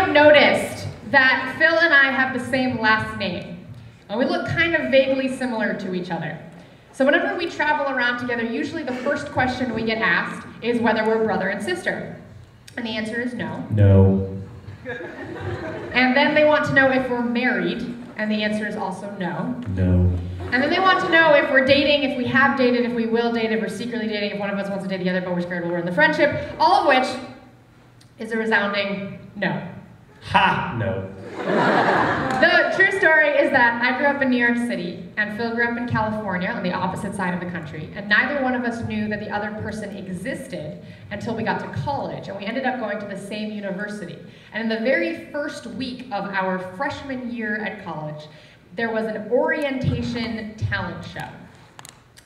have noticed that Phil and I have the same last name, and we look kind of vaguely similar to each other. So whenever we travel around together, usually the first question we get asked is whether we're brother and sister. And the answer is no. No. And then they want to know if we're married, and the answer is also no. No. And then they want to know if we're dating, if we have dated, if we will date, if we're secretly dating, if one of us wants to date the other, but we're scared we'll ruin the friendship, all of which is a resounding no. Ha! No. The true story is that I grew up in New York City, and Phil grew up in California on the opposite side of the country, and neither one of us knew that the other person existed until we got to college, and we ended up going to the same university. And in the very first week of our freshman year at college, there was an orientation talent show.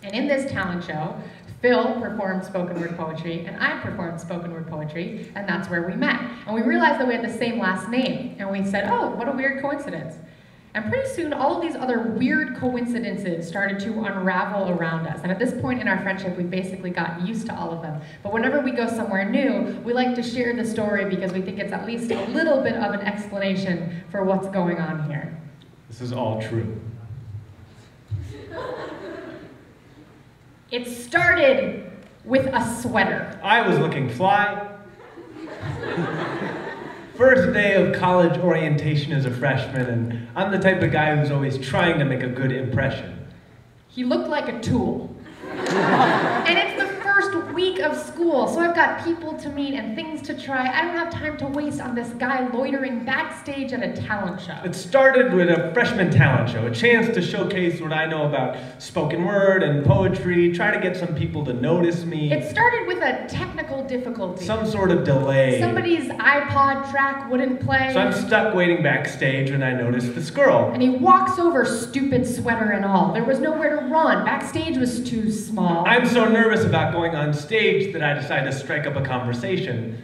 And in this talent show, Phil performed spoken word poetry, and I performed spoken word poetry, and that's where we met. And we realized that we had the same last name, and we said, oh, what a weird coincidence. And pretty soon, all of these other weird coincidences started to unravel around us. And at this point in our friendship, we basically got used to all of them. But whenever we go somewhere new, we like to share the story because we think it's at least a little bit of an explanation for what's going on here. This is all true. It started with a sweater. I was looking fly. First day of college orientation as a freshman, and I'm the type of guy who's always trying to make a good impression. He looked like a tool. And it's the first week of school, so I've got people to meet and things to try. I don't have time to waste on this guy loitering backstage at a talent show. It started with a freshman talent show, a chance to showcase what I know about spoken word and poetry, try to get some people to notice me. It started with a technical difficulty. Some sort of delay. Somebody's iPod track wouldn't play. So I'm stuck waiting backstage when I notice this girl. And he walks over, stupid sweater and all. There was nowhere to run. Backstage was too small. I'm so nervous about going on stage that I decide to strike up a conversation.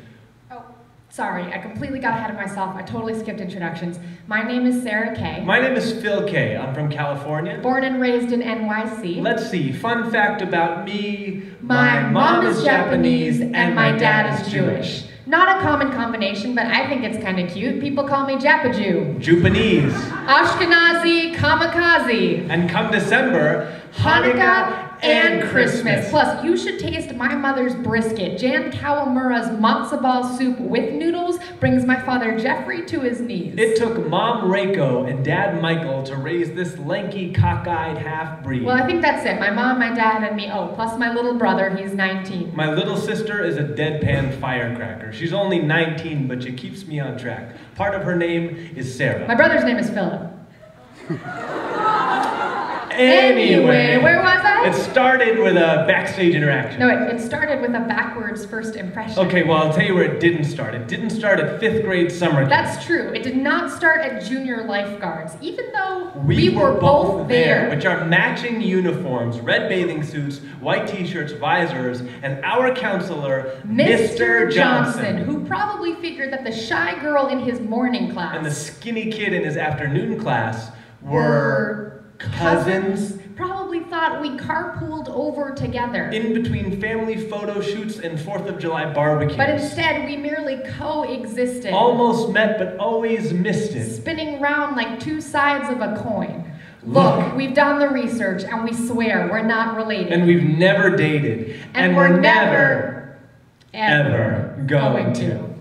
Oh, sorry, I completely got ahead of myself. I totally skipped introductions. My name is Sarah Kay. My name is Phil Kaye. I'm from California. Born and raised in NYC. Let's see, fun fact about me. My mom is Japanese and my dad is Jewish. Not a common combination, but I think it's kind of cute. People call me Japaju. Japanese. Ashkenazi, kamikaze. And come December, Hanukkah and Christmas. Plus, you should taste my mother's brisket. Jan Kawamura's matzo ball soup with noodles brings my father Jeffrey to his knees. It took Mom Reiko and Dad Michael to raise this lanky, cockeyed half-breed. Well, I think that's it. My mom, my dad, and me. Oh, plus my little brother, he's 19. My little sister is a deadpan firecracker. She's only 19, but she keeps me on track. Part of her name is Sarah. My brother's name is Philip. Anyway, where was I? It started with a backstage interaction. No, it started with a backwards first impression. Okay, well, I'll tell you where it didn't start. It didn't start at 5th grade summer camp. That's true. It did not start at junior lifeguards, even though we were both there. Which are matching uniforms, red bathing suits, white t-shirts, visors, and our counselor, Mr. Johnson, who probably figured that the shy girl in his morning class and the skinny kid in his afternoon class were cousins. Probably thought we carpooled over together. In between family photo shoots and 4th of July barbecues. But instead, we merely coexisted. Almost met, but always missed it. Spinning round like two sides of a coin. Look, we've done the research, and we swear we're not related. And we've never dated. And we're never, ever going to.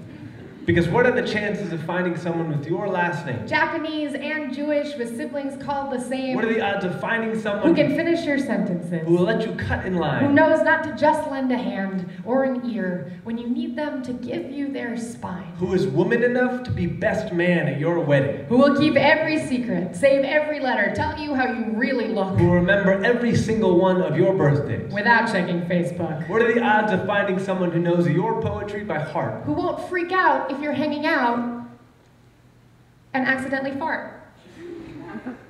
Because what are the chances of finding someone with your last name? Japanese and Jewish with siblings called the same. What are the odds of finding someone who can finish your sentences? Who will let you cut in line? Who knows not to just lend a hand or an ear when you need them to give you their spine? Who is woman enough to be best man at your wedding? Who will keep every secret, save every letter, tell you how you really look? Who will remember every single one of your birthdays? Without checking Facebook. What are the odds of finding someone who knows your poetry by heart? Who won't freak out if you're hanging out and accidentally fart.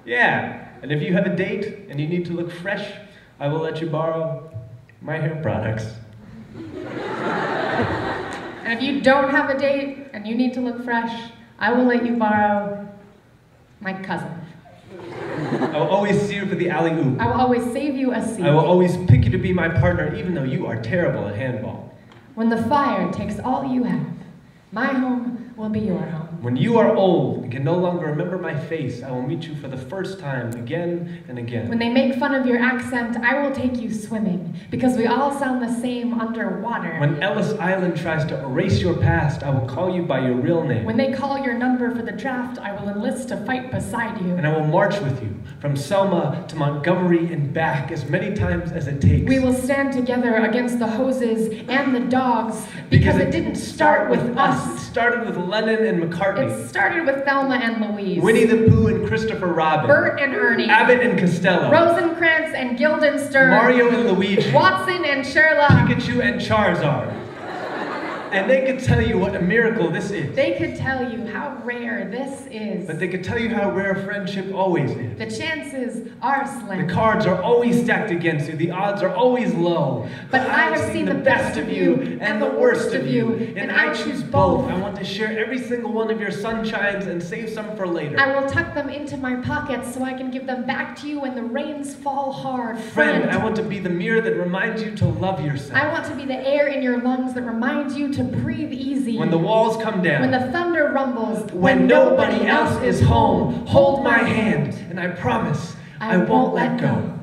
Yeah, and if you have a date and you need to look fresh, I will let you borrow my hair products. And if you don't have a date and you need to look fresh, I will let you borrow my cousin. I will always see you for the alley-oop. I will always save you a seat. I will always pick you to be my partner even though you are terrible at handball. When the fire takes all you have, my home will be your home. When you are old and can no longer remember my face, I will meet you for the first time again and again. When they make fun of your accent, I will take you swimming, because we all sound the same underwater. When Ellis Island tries to erase your past, I will call you by your real name. When they call your number for the draft, I will enlist to fight beside you. And I will march with you from Selma to Montgomery and back as many times as it takes. We will stand together against the hoses and the dogs, because it didn't start with us. It started with Lennon and McCartney. It started with Thelma and Louise. Winnie the Pooh and Christopher Robin. Bert and Ernie. Abbott and Costello. Rosencrantz and Guildenstern. Mario and Luigi. Watson and Sherlock. Pikachu and Charizard. And they could tell you what a miracle this is. They could tell you how rare this is. But they could tell you how rare friendship always is. The chances are slim. The cards are always stacked against you. The odds are always low. But I have seen the best of you and the worst of you, and I choose both. I want to share every single one of your sunshines and save some for later. I will tuck them into my pockets so I can give them back to you when the rains fall hard. Friend, I want to be the mirror that reminds you to love yourself. I want to be the air in your lungs that reminds you to breathe easy. When the walls come down. When the thunder rumbles. When nobody else is home. Hold my hand, and I promise I won't let go.